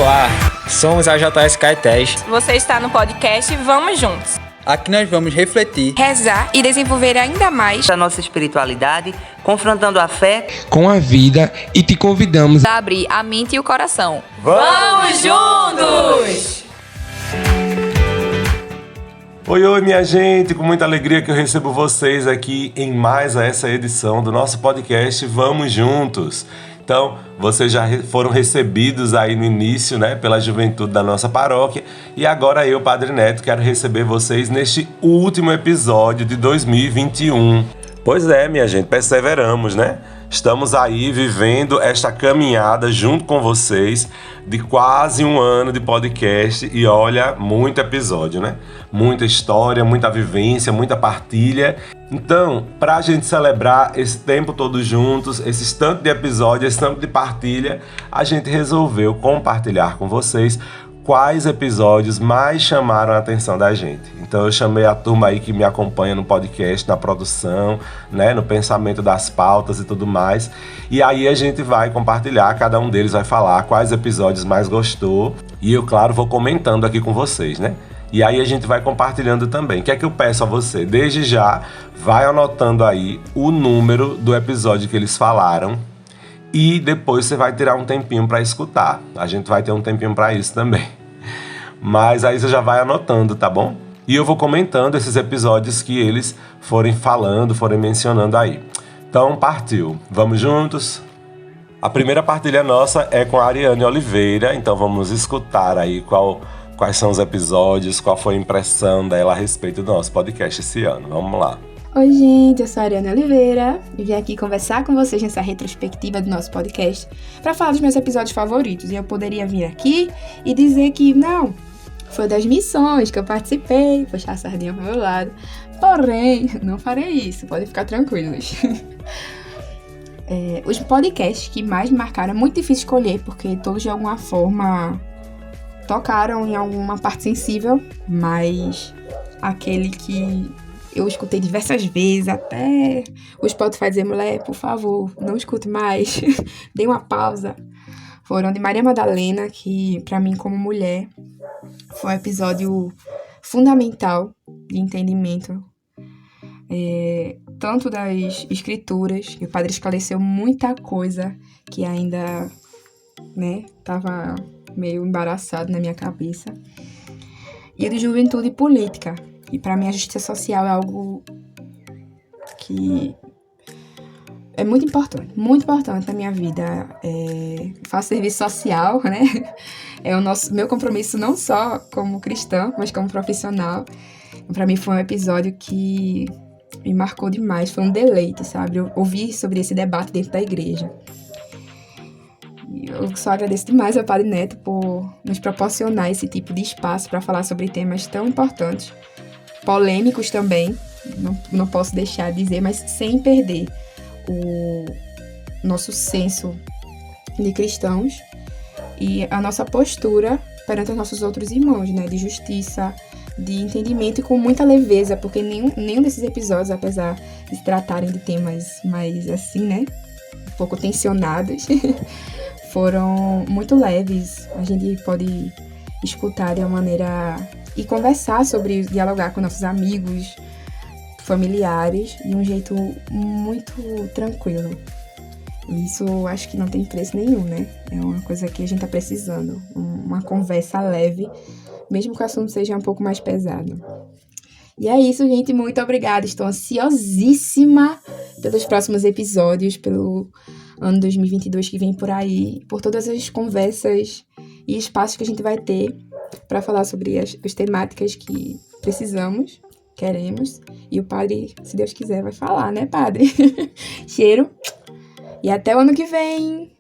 Olá, somos a JS Caetés. Você está no podcast Vamos Juntos. Aqui nós vamos refletir, rezar e desenvolver ainda mais a nossa espiritualidade, confrontando a fé com a vida e te convidamos a abrir a mente e o coração. Vamos juntos! Oi, minha gente, com muita alegria que eu recebo vocês aqui em mais essa edição do nosso podcast Vamos Juntos. Então, vocês já foram recebidos aí no início, né, pela juventude da nossa paróquia. E agora eu, Padre Neto, quero receber vocês neste último episódio de 2021. Pois é, minha gente, perseveramos, né? Estamos aí vivendo esta caminhada junto com vocês de quase um ano de podcast e olha, muito episódio, né? Muita história, muita vivência, muita partilha. Então, para a gente celebrar esse tempo todo juntos, esse tanto de episódio, esse tanto de partilha, a gente resolveu compartilhar com vocês quais episódios mais chamaram a atenção da gente. Então eu chamei a turma aí que me acompanha no podcast, na produção, né, no pensamento das pautas e tudo mais. E aí a gente vai compartilhar, cada um deles vai falar quais episódios mais gostou. E eu, claro, vou comentando aqui com vocês, né? E aí a gente vai compartilhando também. O que é que eu peço a você? Desde já, vai anotando aí o número do episódio que eles falaram. E depois você vai tirar um tempinho para escutar. A gente vai ter um tempinho para isso também. Mas aí você já vai anotando, tá bom? E eu vou comentando esses episódios que eles forem falando, forem mencionando aí. Então, partiu. Vamos juntos? A primeira partilha nossa é com a Ariane Oliveira. Então, vamos escutar aí quais são os episódios, qual foi a impressão dela a respeito do nosso podcast esse ano. Vamos lá. Oi, gente, eu sou a Ariane Oliveira e vim aqui conversar com vocês nessa retrospectiva do nosso podcast para falar dos meus episódios favoritos. E eu poderia vir aqui e dizer que não, foi das missões que eu participei, puxar a sardinha pro meu lado. Porém, não farei isso, podem ficar tranquilos. Os podcasts que mais me marcaram é muito difícil escolher, porque todos de alguma forma tocaram em alguma parte sensível, mas aquele que eu escutei diversas vezes, até o Spotify dizer, mulher, por favor, não escute mais, dê uma pausa. Foram de Maria Madalena, que pra mim como mulher foi um episódio fundamental de entendimento, tanto das escrituras, que o padre esclareceu muita coisa que ainda, né, tava meio embaraçado na minha cabeça, e de Juventude e Política. E para mim a justiça social é algo que é muito importante na minha vida. Faço serviço social, né? É meu compromisso não só como cristã, mas como profissional. Para mim foi um episódio que me marcou demais, foi um deleite, sabe? Eu ouvi sobre esse debate dentro da igreja. Eu só agradeço demais ao Padre Neto por nos proporcionar esse tipo de espaço para falar sobre temas tão importantes, polêmicos também, não posso deixar de dizer, mas sem perder o nosso senso de cristãos e a nossa postura perante os nossos outros irmãos, né, de justiça, de entendimento e com muita leveza, porque nenhum desses episódios, apesar de se tratarem de temas mais assim, né, um pouco tensionados, foram muito leves. A gente pode escutar de uma maneira e conversar sobre, dialogar com nossos amigos, familiares, de um jeito muito tranquilo. E isso acho que não tem preço nenhum, né? É uma coisa que a gente tá precisando, uma conversa leve, mesmo que o assunto seja um pouco mais pesado. E é isso, gente, muito obrigada. Estou ansiosíssima pelos próximos episódios, pelo ano 2022 que vem por aí, por todas as conversas e espaços que a gente vai ter para falar sobre as temáticas que precisamos, queremos. E o padre, se Deus quiser, vai falar, né, padre? Cheiro. E até o ano que vem.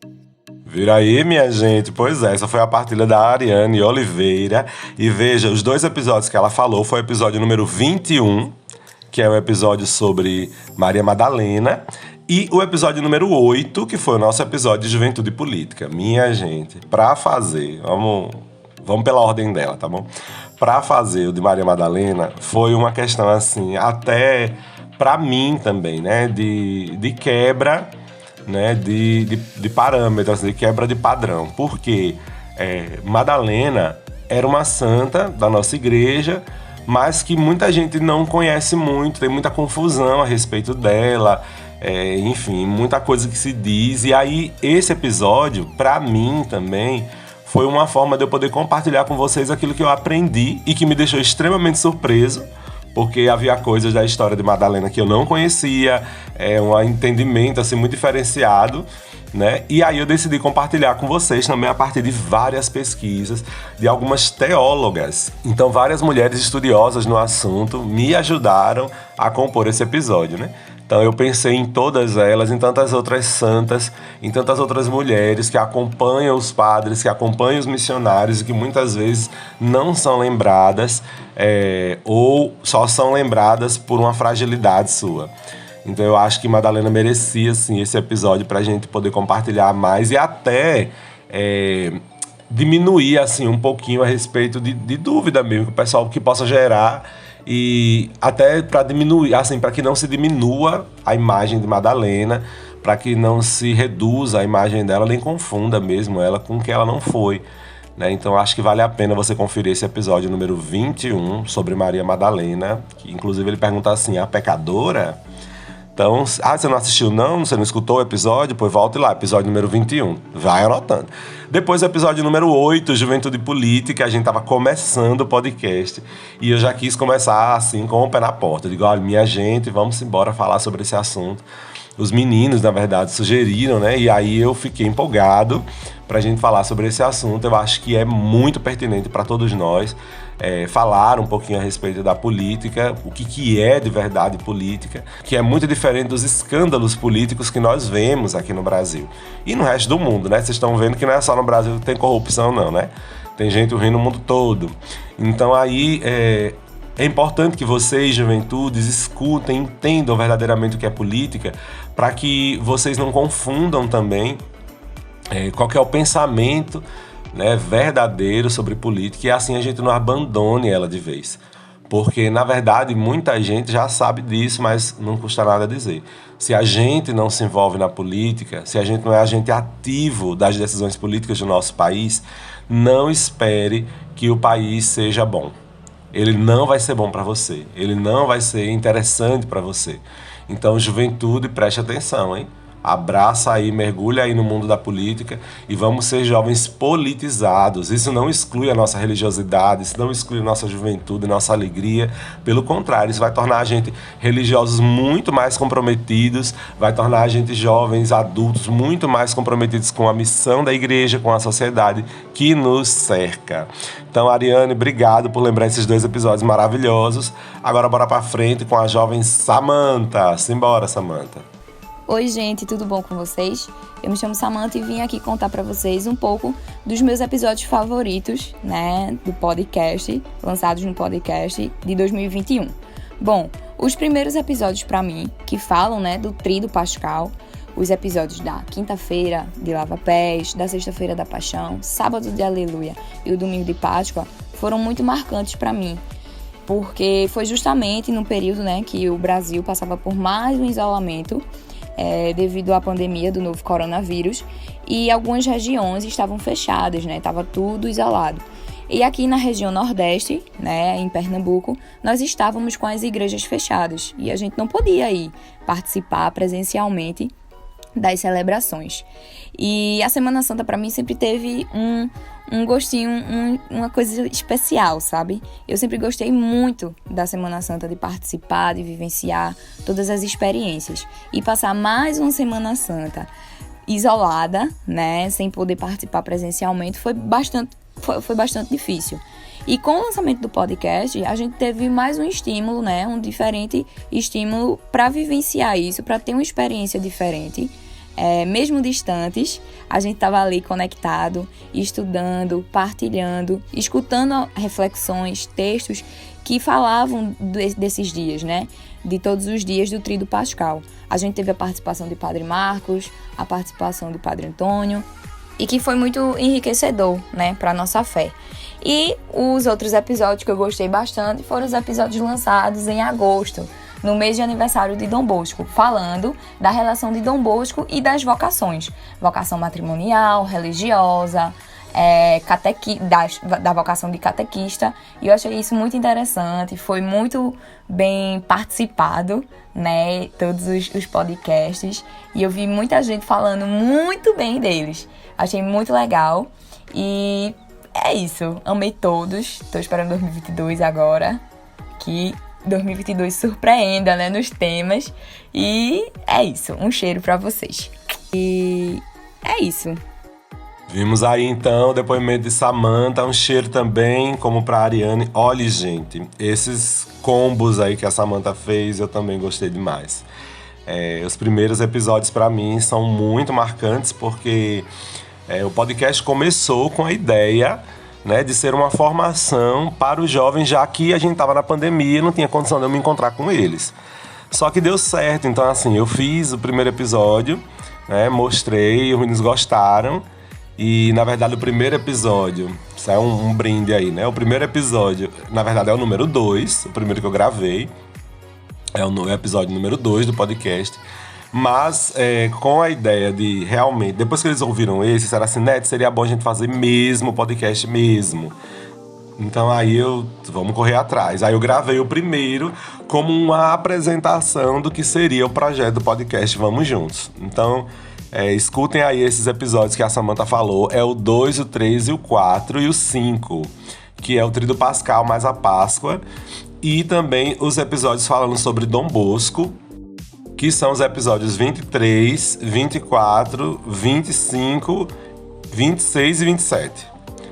Vira aí, minha gente. Pois é, essa foi a partilha da Ariane Oliveira. E veja, os 2 episódios que ela falou foi o episódio número 21, que é o episódio sobre Maria Madalena, e o episódio número 8, que foi o nosso episódio de Juventude e Política. Minha gente, pra fazer, vamos pela ordem dela, tá bom? Pra fazer o de Maria Madalena, foi uma questão assim, até pra mim também, né, de quebra, né, de parâmetros, de quebra de padrão. Porque Madalena era uma santa da nossa igreja, mas que muita gente não conhece muito, tem muita confusão a respeito dela, enfim, muita coisa que se diz. E aí, esse episódio, pra mim também, foi uma forma de eu poder compartilhar com vocês aquilo que eu aprendi e que me deixou extremamente surpreso, porque havia coisas da história de Madalena que eu não conhecia, um entendimento assim, muito diferenciado, né? E aí eu decidi compartilhar com vocês também a partir de várias pesquisas de algumas teólogas. Então várias mulheres estudiosas no assunto me ajudaram a compor esse episódio, né? Então eu pensei em todas elas, em tantas outras santas, em tantas outras mulheres que acompanham os padres, que acompanham os missionários e que muitas vezes não são lembradas ou só são lembradas por uma fragilidade sua. Então eu acho que Madalena merecia assim, esse episódio para a gente poder compartilhar mais e até diminuir assim, um pouquinho a respeito de dúvida mesmo, que o pessoal que possa gerar, e até para diminuir, assim, para que não se diminua a imagem de Madalena, para que não se reduza a imagem dela, nem confunda mesmo ela com o que ela não foi, né? Então acho que vale a pena você conferir esse episódio número 21 sobre Maria Madalena, que inclusive ele pergunta assim, a pecadora? Então, você não assistiu não? Você não escutou o episódio? Pois volte lá, episódio número 21. Vai anotando. Depois o episódio número 8, Juventude Política, a gente tava começando o podcast. E eu já quis começar assim, com o pé na porta. Eu digo, olha, minha gente, vamos embora falar sobre esse assunto. Os meninos, na verdade, sugeriram, né? E aí eu fiquei empolgado pra gente falar sobre esse assunto. Eu acho que é muito pertinente para todos nós falar um pouquinho a respeito da política, o que é de verdade política, que é muito diferente dos escândalos políticos que nós vemos aqui no Brasil. E no resto do mundo, né? Vocês estão vendo que não é só no Brasil que tem corrupção, não, né? Tem gente ruim no mundo todo. Então aí é importante que vocês, juventudes, escutem, entendam verdadeiramente o que é política, para que vocês não confundam também qual que é o pensamento, né, verdadeiro sobre política, e assim a gente não abandone ela de vez. Porque, na verdade, muita gente já sabe disso, mas não custa nada dizer. Se a gente não se envolve na política, se a gente não é agente ativo das decisões políticas do nosso país, não espere que o país seja bom. Ele não vai ser bom para você, ele não vai ser interessante para você. Então, juventude, preste atenção, hein? Abraça aí, mergulha aí no mundo da política e vamos ser jovens politizados. Isso não exclui a nossa religiosidade, isso não exclui a nossa juventude, nossa alegria. Pelo contrário, isso vai tornar a gente religiosos muito mais comprometidos, vai tornar a gente jovens, adultos, muito mais comprometidos com a missão da igreja, com a sociedade que nos cerca. Então, Ariane, obrigado por lembrar esses 2 episódios maravilhosos. Agora bora pra frente com a jovem Samantha. Simbora, Samantha. Oi, gente, tudo bom com vocês? Eu me chamo Samantha e vim aqui contar pra vocês um pouco dos meus episódios favoritos, né, do podcast, lançados no podcast de 2021. Bom, os primeiros episódios pra mim, que falam, né, do Tríduo Pascal, os episódios da quinta-feira de Lava-Pés, da sexta-feira da Paixão, sábado de Aleluia e o domingo de Páscoa, foram muito marcantes pra mim, porque foi justamente no período, né, que o Brasil passava por mais um isolamento, devido à pandemia do novo coronavírus, e algumas regiões estavam fechadas, né? Estava tudo isolado. E aqui na região Nordeste, né, em Pernambuco, nós estávamos com as igrejas fechadas e a gente não podia ir participar presencialmente das celebrações. E a Semana Santa para mim sempre teve um gostinho, uma coisa especial, sabe? Eu sempre gostei muito da Semana Santa, de participar, de vivenciar todas as experiências. E passar mais uma Semana Santa isolada, né, sem poder participar presencialmente, foi bastante difícil. E com o lançamento do podcast, a gente teve mais um estímulo, né, um diferente estímulo para vivenciar isso, para ter uma experiência diferente. Mesmo distantes, a gente estava ali conectado, estudando, partilhando, escutando reflexões, textos que falavam desses dias, né? De todos os dias do Tríduo Pascal. A gente teve a participação de Padre Marcos, a participação do Padre Antônio, e que foi muito enriquecedor, né, para a nossa fé. E os outros episódios que eu gostei bastante foram os episódios lançados em agosto, no mês de aniversário de Dom Bosco, falando da relação de Dom Bosco e das vocações. Vocação matrimonial, religiosa, da vocação de catequista, e eu achei isso muito interessante, foi muito bem participado, né, todos os podcasts, e eu vi muita gente falando muito bem deles, achei muito legal, e é isso, amei todos, tô esperando 2022 agora, que 2022 surpreenda, né, nos temas, e é isso, um cheiro pra vocês, e é isso. Vimos aí então o depoimento de Samantha, um cheiro também, como pra Ariane. Olha, gente, esses combos aí que a Samantha fez, eu também gostei demais. Os primeiros episódios pra mim são muito marcantes, porque o podcast começou com a ideia, né, de ser uma formação para os jovens, já que a gente tava na pandemia e não tinha condição de eu me encontrar com eles. Só que deu certo, então assim, eu fiz o primeiro episódio, né, mostrei, os meninos gostaram. E, na verdade, o primeiro episódio, isso é um brinde aí, né? O primeiro episódio, na verdade, é o número 2, o primeiro que eu gravei. É o episódio número 2 do podcast. Mas, com a ideia de realmente, depois que eles ouviram esse, será assim, Neto, seria bom a gente fazer mesmo o podcast mesmo. Então, aí vamos correr atrás. Aí eu gravei o primeiro como uma apresentação do que seria o projeto do podcast Vamos Juntos. Então, escutem aí esses episódios que a Samantha falou. É o 2, o 3, o 4 e o 5, que é o Tríduo Pascal mais a Páscoa. E também os episódios falando sobre Dom Bosco, que são os episódios 23, 24, 25, 26 e 27.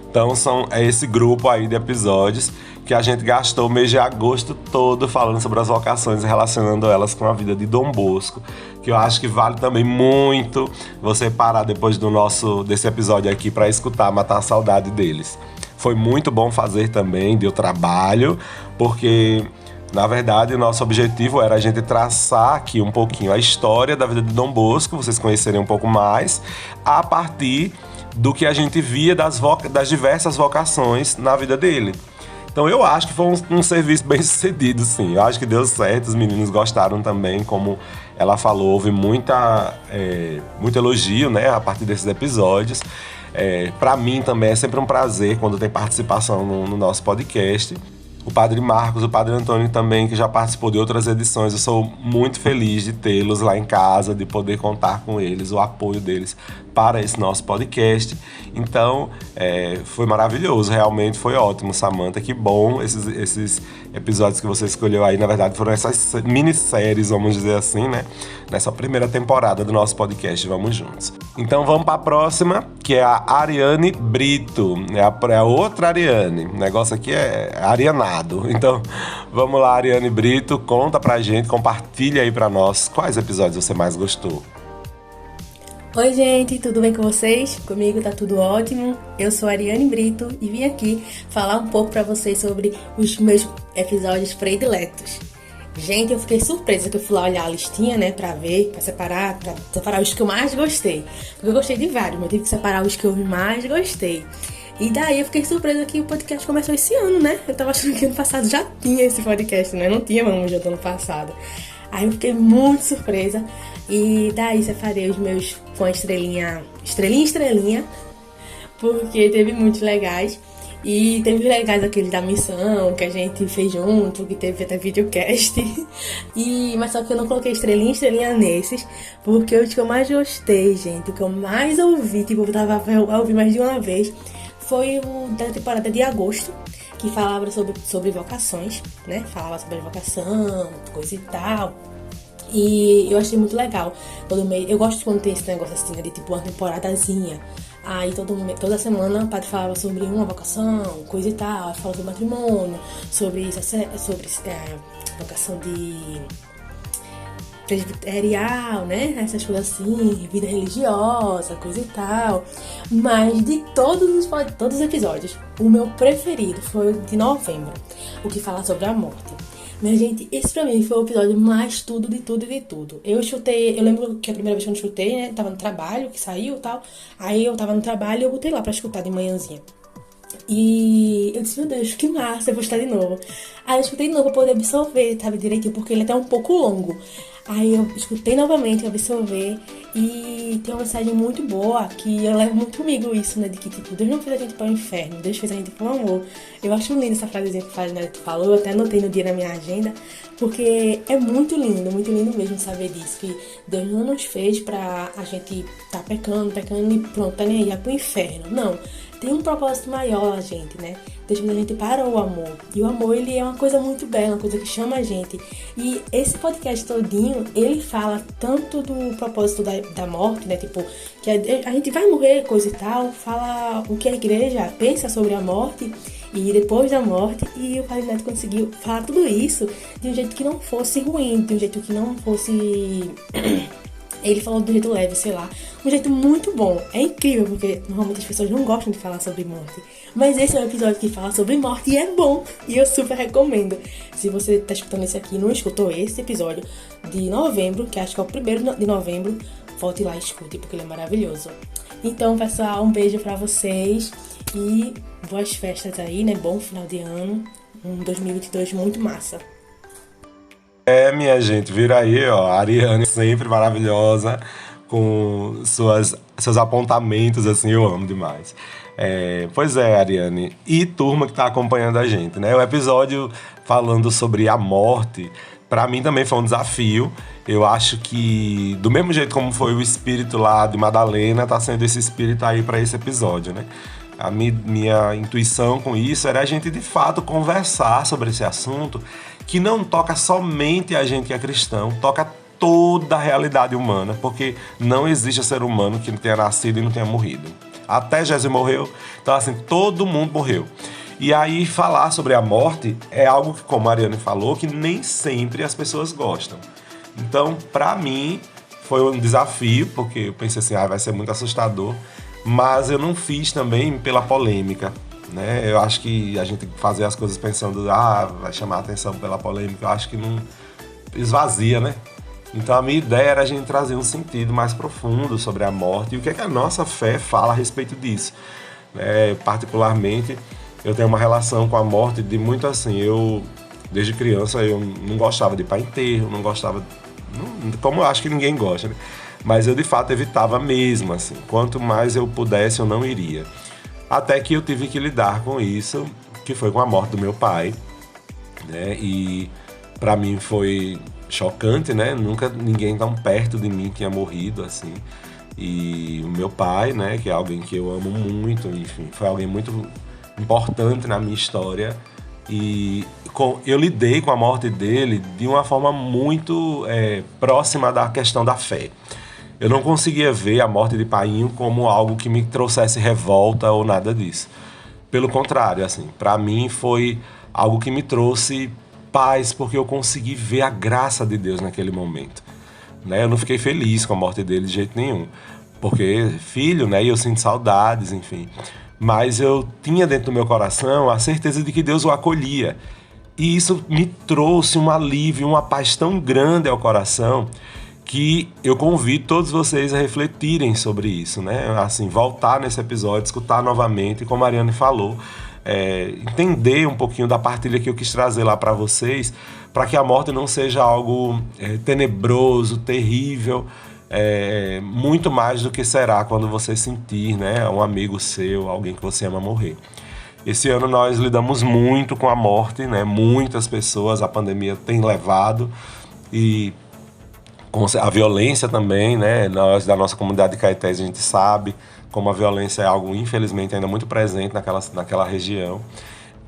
Então é esse grupo aí de episódios que a gente gastou o mês de agosto todo falando sobre as vocações e relacionando elas com a vida de Dom Bosco, que eu acho que vale também muito você parar depois desse episódio aqui para escutar, matar a saudade deles. Foi muito bom fazer também, deu trabalho, porque na verdade o nosso objetivo era a gente traçar aqui um pouquinho a história da vida de Dom Bosco, vocês conhecerem um pouco mais, a partir do que a gente via das diversas vocações na vida dele. Então eu acho que foi um serviço bem sucedido, sim. Eu acho que deu certo, os meninos gostaram também, como ela falou, houve muito elogio, né, a partir desses episódios. Para mim também é sempre um prazer quando tem participação no nosso podcast. O Padre Marcos, o Padre Antônio também, que já participou de outras edições. Eu sou muito feliz de tê-los lá em casa, de poder contar com eles, o apoio deles para esse nosso podcast. Então, foi maravilhoso, realmente foi ótimo, Samantha. Que bom esses episódios que você escolheu aí. Na verdade, foram essas minisséries, vamos dizer assim, né? Nessa primeira temporada do nosso podcast Vamos Juntos. Então, vamos para a próxima, que é a Ariane Brito. É a outra Ariane. O negócio aqui é arianado. Então, vamos lá, Ariane Brito. Conta pra gente, compartilha aí pra nós quais episódios você mais gostou. Oi, gente, tudo bem com vocês? Comigo tá tudo ótimo. Eu sou a Ariane Brito e vim aqui falar um pouco pra vocês sobre os meus episódios prediletos. Gente, eu fiquei surpresa que eu fui lá olhar a listinha, né, pra ver, pra separar os que eu mais gostei. Porque eu gostei de vários, mas eu tive que separar os que eu mais gostei. E daí eu fiquei surpresa que o podcast começou esse ano, né? Eu tava achando que ano passado já tinha esse podcast, né? Não tinha Vamos Juntos ano passado. Aí eu fiquei muito surpresa. E daí separei os meus com a estrelinha, porque teve muitos legais. E teve legais aqueles da missão, que a gente fez junto, que teve até videocast. Mas só que eu não coloquei estrelinha nesses, porque os que eu mais gostei, gente, o que eu mais ouvi, tipo, eu tava a ouvir mais de uma vez, foi o da temporada de agosto, que falava sobre vocações, né? Falava sobre a vocação, coisa e tal. E eu achei muito legal. Eu gosto quando tem esse negócio assim, de tipo uma temporadazinha. Aí toda semana o padre falava sobre uma vocação, coisa e tal. Falava sobre matrimônio, sobre vocação de presbiterial, né? Essas coisas assim, vida religiosa, coisa e tal. Mas de todos os episódios, o meu preferido foi o de novembro, o que fala sobre a morte. Minha gente, esse pra mim foi o episódio mais tudo de tudo. Eu lembro que a primeira vez que eu escutei, né, tava no trabalho, que saiu e tal. Aí eu tava no trabalho e eu botei lá pra escutar de manhãzinha. E eu disse, meu Deus, que massa, eu vou escutar de novo. Aí eu escutei de novo pra poder absorver, sabe, direitinho, porque ele é até um pouco longo. Aí eu escutei novamente, absorver, e tem uma mensagem muito boa que eu levo muito comigo isso, né? De que, tipo, Deus não fez a gente para o inferno, Deus fez a gente para o amor. Eu acho linda essa frasezinha que o Padre Neto falou, eu até anotei no dia na minha agenda, porque é muito lindo mesmo saber disso, que Deus não nos fez pra a gente tá pecando e pronto, tá nem aí, é pro inferno. Não, tem um propósito maior, gente, né? Deus chama a gente para o amor. E o amor, ele é uma coisa muito bela, uma coisa que chama a gente. E esse podcast todinho, ele fala tanto do propósito da morte, né? Tipo, que a gente vai morrer, coisa e tal. Fala o que a igreja pensa sobre a morte e depois da morte. E o Padre Neto conseguiu falar tudo isso de um jeito que não fosse ruim, de um jeito que não fosse... Ele falou do jeito leve, sei lá. Um jeito muito bom. É incrível, porque normalmente as pessoas não gostam de falar sobre morte. Mas esse é um episódio que fala sobre morte e é bom. E eu super recomendo. Se você tá escutando esse aqui e não escutou esse episódio de novembro, que acho que é o 1º de novembro, volte lá e escute, porque ele é maravilhoso. Então, pessoal, um beijo pra vocês. E boas festas aí, né? Bom final de ano. Um 2022 muito massa. Minha gente, vira aí, ó, a Ariane sempre maravilhosa, com seus apontamentos, assim, eu amo demais. Pois é, Ariane, e turma que tá acompanhando a gente, né? O episódio falando sobre a morte, pra mim também foi um desafio. Eu acho que, do mesmo jeito como foi o espírito lá de Madalena, tá sendo esse espírito aí pra esse episódio, né? A minha intuição com isso era a gente, de fato, conversar sobre esse assunto que não toca somente a gente que é cristão, toca toda a realidade humana, porque não existe ser humano que não tenha nascido e não tenha morrido. Até Jesus morreu, então assim, todo mundo morreu. E aí falar sobre a morte é algo que, como a Ariane falou, que nem sempre as pessoas gostam. Então, pra mim, foi um desafio, porque eu pensei assim, vai ser muito assustador, mas eu não fiz também pela polêmica, né? Eu acho que a gente fazer as coisas pensando, vai chamar a atenção pela polêmica, eu acho que não esvazia, né? Então a minha ideia era a gente trazer um sentido mais profundo sobre a morte e o que é que a nossa fé fala a respeito disso. Particularmente, eu tenho uma relação com a morte de muito assim, desde criança eu não gostava de ir para enterro, não gostava, como eu acho que ninguém gosta, né? Mas eu de fato evitava mesmo, assim, quanto mais eu pudesse eu não iria. Até que eu tive que lidar com isso, que foi com a morte do meu pai, né? E pra mim foi chocante, né? Nunca ninguém tão perto de mim tinha morrido, assim. E o meu pai, né? Que é alguém que eu amo muito, enfim, foi alguém muito importante na minha história. E eu lidei com a morte dele de uma forma muito próxima da questão da fé. Eu não conseguia ver a morte de Painho como algo que me trouxesse revolta ou nada disso. Pelo contrário, assim, para mim foi algo que me trouxe paz, porque eu consegui ver a graça de Deus naquele momento, né? Eu não fiquei feliz com a morte dele de jeito nenhum, porque filho, né? E eu sinto saudades, enfim. Mas eu tinha dentro do meu coração a certeza de que Deus o acolhia. E isso me trouxe um alívio, uma paz tão grande ao coração, que eu convido todos vocês a refletirem sobre isso, né? Assim, voltar nesse episódio, escutar novamente, como a Ariane falou, entender um pouquinho da partilha que eu quis trazer lá para vocês, para que a morte não seja algo tenebroso, terrível, muito mais do que será quando você sentir, né, um amigo seu, alguém que você ama morrer. Esse ano nós lidamos muito com a morte, né? Muitas pessoas a pandemia tem levado, e a violência também, né? Nós, da nossa comunidade de Caetés, a gente sabe como a violência é algo, infelizmente, ainda muito presente naquela região.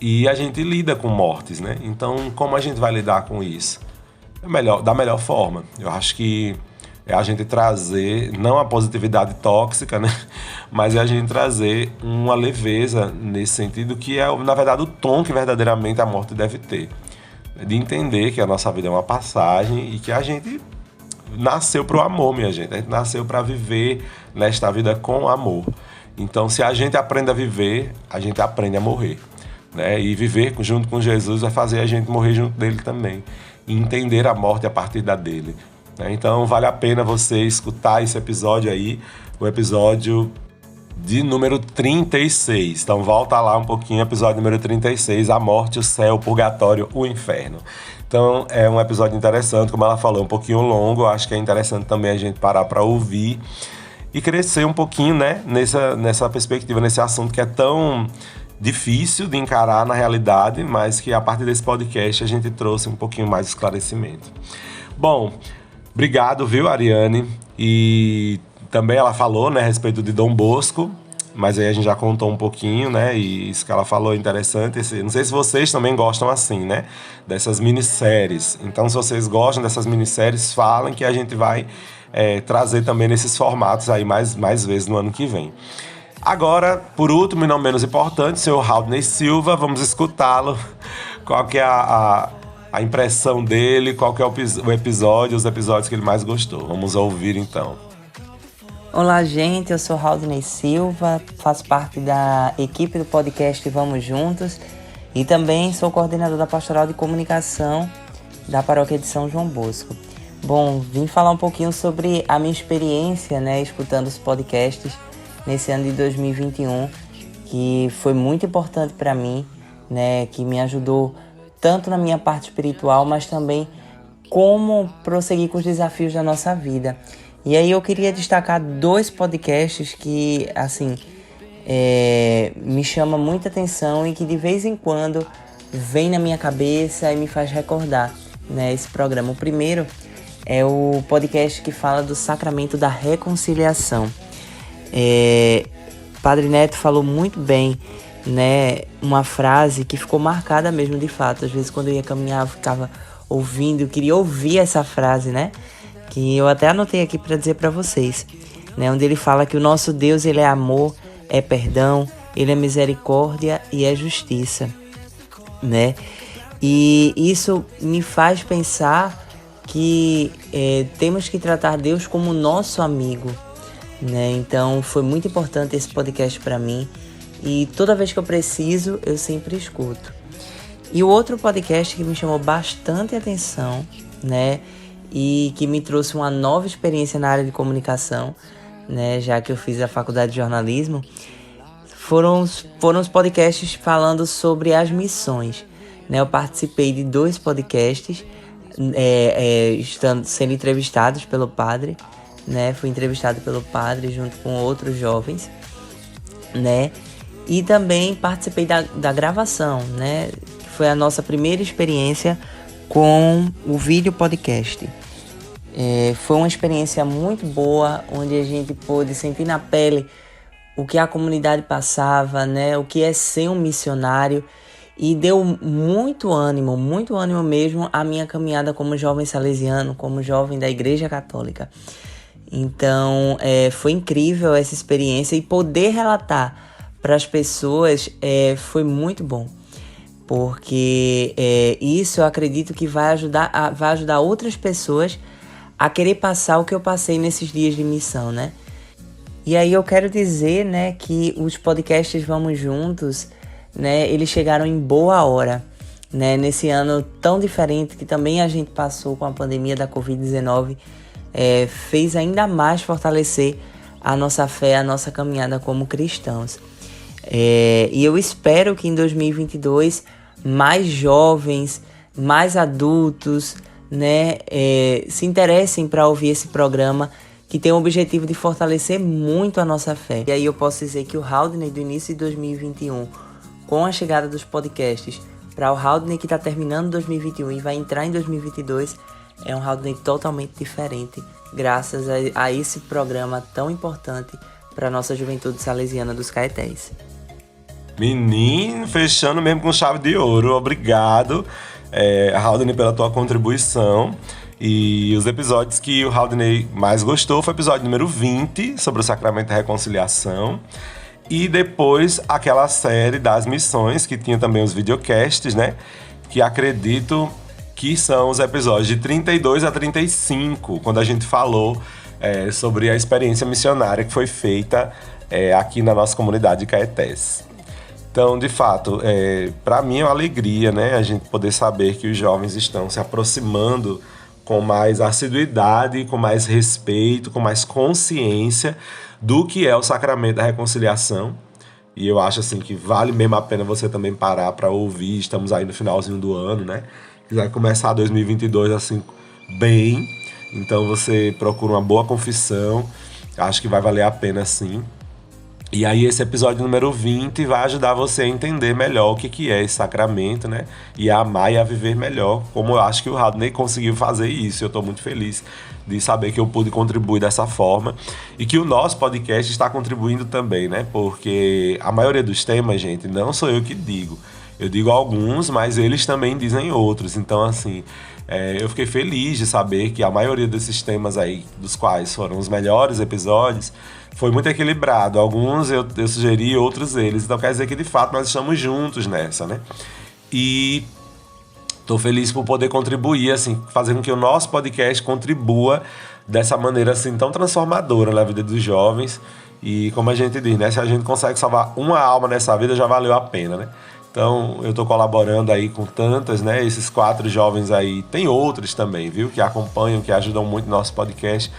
E a gente lida com mortes, né? Então, como a gente vai lidar com isso? Da melhor forma. Eu acho que é a gente trazer, não a positividade tóxica, né? Mas é a gente trazer uma leveza nesse sentido, que é, na verdade, o tom que verdadeiramente a morte deve ter. De entender que a nossa vida é uma passagem e que a gente nasceu para o amor, minha gente. A gente nasceu para viver nesta vida com amor. Então, se a gente aprende a viver, a gente aprende a morrer, né? E viver junto com Jesus vai fazer a gente morrer junto dele também. E entender a morte a partir da dele, né? Então, vale a pena você escutar esse episódio aí, o episódio de número 36. Então volta lá um pouquinho, episódio número 36, A Morte, o Céu, o Purgatório, o Inferno. Então é um episódio interessante, como ela falou, um pouquinho longo. Eu acho que é interessante também a gente parar para ouvir e crescer um pouquinho, né, nessa perspectiva, nesse assunto que é tão difícil de encarar na realidade, mas que a partir desse podcast a gente trouxe um pouquinho mais de esclarecimento. Bom, obrigado, viu, Ariane? E também ela falou, né, a respeito de Dom Bosco, mas aí a gente já contou um pouquinho, né, e isso que ela falou é interessante. Não sei se vocês também gostam assim, né, dessas minisséries. Então, se vocês gostam dessas minisséries, falem que a gente vai trazer também nesses formatos aí mais vezes no ano que vem. Agora, por último e não menos importante, o senhor Haldney Silva, vamos escutá-lo. Qual que é a impressão dele, qual que é o episódio, os episódios que ele mais gostou. Vamos ouvir então. Olá, gente, eu sou Haldney Silva, faço parte da equipe do podcast Vamos Juntos e também sou coordenador da Pastoral de Comunicação da Paróquia de São João Bosco. Bom, vim falar um pouquinho sobre a minha experiência, né, escutando os podcasts nesse ano de 2021, que foi muito importante para mim, né, que me ajudou tanto na minha parte espiritual, mas também como prosseguir com os desafios da nossa vida. E aí eu queria destacar 2 podcasts que, assim, me chamam muita atenção e que de vez em quando vem na minha cabeça e me faz recordar, né, esse programa. O primeiro é o podcast que fala do Sacramento da Reconciliação. Padre Neto falou muito bem, né, uma frase que ficou marcada mesmo de fato. Às vezes quando eu ia caminhar eu ficava ouvindo, eu queria ouvir essa frase, né, que eu até anotei aqui para dizer para vocês, né, onde ele fala que o nosso Deus, ele é amor, é perdão, ele é misericórdia e é justiça, né, e isso me faz pensar que temos que tratar Deus como nosso amigo, né? Então foi muito importante esse podcast para mim e toda vez que eu preciso eu sempre escuto. E o outro podcast que me chamou bastante atenção, né, e que me trouxe uma nova experiência na área de comunicação, né, já que eu fiz a faculdade de jornalismo, foram os podcasts falando sobre as missões, né? Eu participei de 2 podcasts, sendo entrevistados pelo padre, né? Fui entrevistado pelo padre junto com outros jovens, né? E também participei da gravação, né? Que foi a nossa primeira experiência com o vídeo podcast. Foi uma experiência muito boa, onde a gente pôde sentir na pele o que a comunidade passava, né? O que é ser um missionário. E deu muito ânimo mesmo à minha caminhada como jovem salesiano, como jovem da Igreja Católica. Então, foi incrível essa experiência e poder relatar para as pessoas foi muito bom. Porque isso eu acredito que vai ajudar outras pessoas a querer passar o que eu passei nesses dias de missão, né? E aí eu quero dizer, né, que os podcasts Vamos Juntos, né, eles chegaram em boa hora, né, nesse ano tão diferente que também a gente passou com a pandemia da Covid-19, fez ainda mais fortalecer a nossa fé, a nossa caminhada como cristãos. E eu espero que em 2022 mais jovens, mais adultos, né, se interessem para ouvir esse programa que tem o objetivo de fortalecer muito a nossa fé. E aí eu posso dizer que o Haldney do início de 2021, com a chegada dos podcasts, para o Haldney que está terminando 2021 e vai entrar em 2022, é um Haldney totalmente diferente, graças a esse programa tão importante para a nossa juventude salesiana dos Caetés. Menino, fechando mesmo com chave de ouro. Obrigado, Haldney, pela tua contribuição. E os episódios que o Haldney mais gostou foi o episódio número 20, sobre o Sacramento da Reconciliação. E depois aquela série das missões, que tinha também os videocasts, né? Que acredito que são os episódios de 32 a 35, quando a gente falou sobre a experiência missionária que foi feita aqui na nossa comunidade de Caetés. Então, de fato, para mim é uma alegria, né? A gente poder saber que os jovens estão se aproximando com mais assiduidade, com mais respeito, com mais consciência do que é o sacramento da reconciliação. E eu acho assim que vale mesmo a pena você também parar para ouvir. Estamos aí no finalzinho do ano, né? Quiser começar 2022 assim bem, então você procura uma boa confissão. Acho que vai valer a pena sim. E aí esse episódio número 20 vai ajudar você a entender melhor o que é esse sacramento, né? E a amar e a viver melhor, como eu acho que o Radney conseguiu fazer isso. Eu estou muito feliz de saber que eu pude contribuir dessa forma e que o nosso podcast está contribuindo também, né? Porque a maioria dos temas, gente, não sou eu que digo. Eu digo alguns, mas eles também dizem outros. Então, assim, eu fiquei feliz de saber que a maioria desses temas aí, dos quais foram os melhores episódios, foi muito equilibrado. Alguns eu sugeri, outros eles. Então quer dizer que de fato nós estamos juntos nessa, né? E tô feliz por poder contribuir, assim, fazendo com que o nosso podcast contribua dessa maneira assim tão transformadora na vida dos jovens. E como a gente diz, né? Se a gente consegue salvar uma alma nessa vida, já valeu a pena, né? Então eu tô colaborando aí com tantas, né? Esses 4 jovens aí, tem outros também, viu? Que acompanham, que ajudam muito o nosso podcast.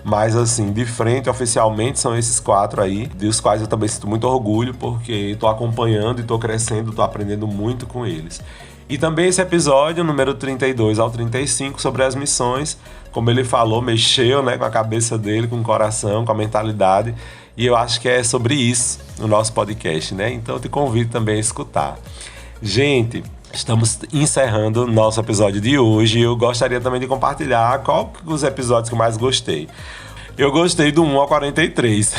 Mas assim, de frente, oficialmente, são esses 4 aí, dos quais eu também sinto muito orgulho, porque tô acompanhando e tô crescendo, tô aprendendo muito com eles. E também esse episódio, número 32 ao 35, sobre as missões, como ele falou, mexeu, né, com a cabeça dele, com o coração, com a mentalidade, e eu acho que é sobre isso o nosso podcast, né? Então eu te convido também a escutar. Gente, estamos encerrando o nosso episódio de hoje e eu gostaria também de compartilhar qual os episódios que eu mais gostei. Eu gostei do 1 ao 43.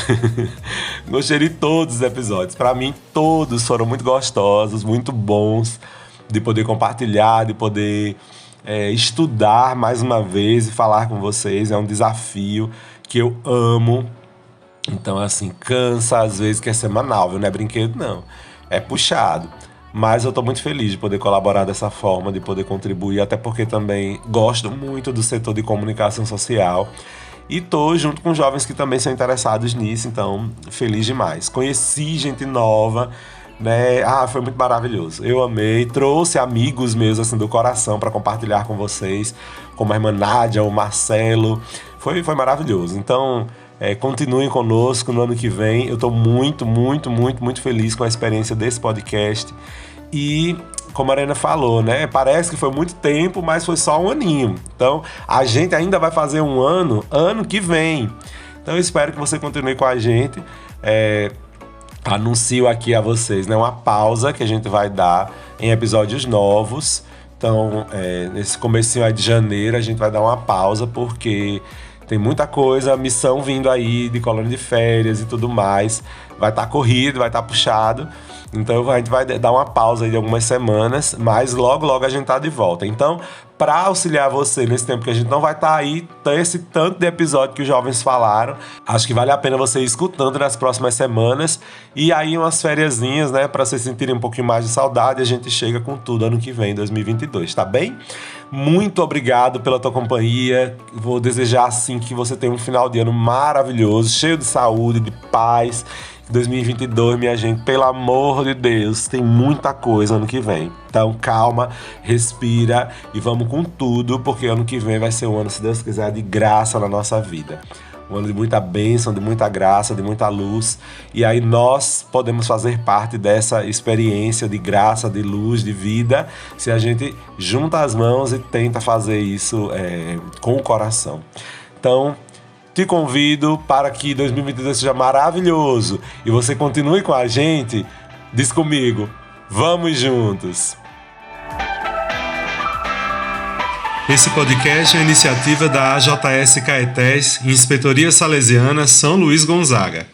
Gostei de todos os episódios. Para mim, todos foram muito gostosos, muito bons, de poder compartilhar, de poder estudar mais uma vez e falar com vocês. É um desafio que eu amo. Então, assim, cansa às vezes, que é semanal, viu? Não é brinquedo, não. É puxado. Mas eu tô muito feliz de poder colaborar dessa forma, de poder contribuir, até porque também gosto muito do setor de comunicação social. E tô junto com jovens que também são interessados nisso, então feliz demais. Conheci gente nova, né? Foi muito maravilhoso. Eu amei, trouxe amigos meus assim do coração para compartilhar com vocês, como a irmã Nádia, o Marcelo. Foi maravilhoso. Então, continuem conosco no ano que vem. Eu tô muito, muito, muito, muito feliz com a experiência desse podcast. E, como a Arena falou, né? Parece que foi muito tempo, mas foi só um aninho. Então, a gente ainda vai fazer um ano que vem. Então, eu espero que você continue com a gente. Anuncio aqui a vocês, né? Uma pausa que a gente vai dar em episódios novos. Então, nesse comecinho aí de janeiro, a gente vai dar uma pausa, porque tem muita coisa, missão vindo aí de colônia de férias e tudo mais. Vai estar corrido, vai estar puxado. Então a gente vai dar uma pausa aí de algumas semanas, mas logo, logo a gente tá de volta. Então, para auxiliar você nesse tempo que a gente não vai estar aí, esse tanto de episódio que os jovens falaram, acho que vale a pena você ir escutando nas próximas semanas. E aí umas fériasinhas, né, para vocês sentirem um pouquinho mais de saudade. A gente chega com tudo ano que vem, 2022, tá bem? Muito obrigado pela tua companhia. Vou desejar, assim, que você tenha um final de ano maravilhoso, cheio de saúde, de paz. 2022, minha gente, pelo amor de Deus, tem muita coisa ano que vem. Então, calma, respira e vamos com tudo, porque ano que vem vai ser um ano, se Deus quiser, de graça na nossa vida. Um ano de muita bênção, de muita graça, de muita luz. E aí nós podemos fazer parte dessa experiência de graça, de luz, de vida, se a gente junta as mãos e tenta fazer isso com o coração. Então, te convido para que 2022 seja maravilhoso e você continue com a gente. Diz comigo, vamos juntos! Esse podcast é uma iniciativa da AJS Caetés, Inspetoria Salesiana São Luís Gonzaga.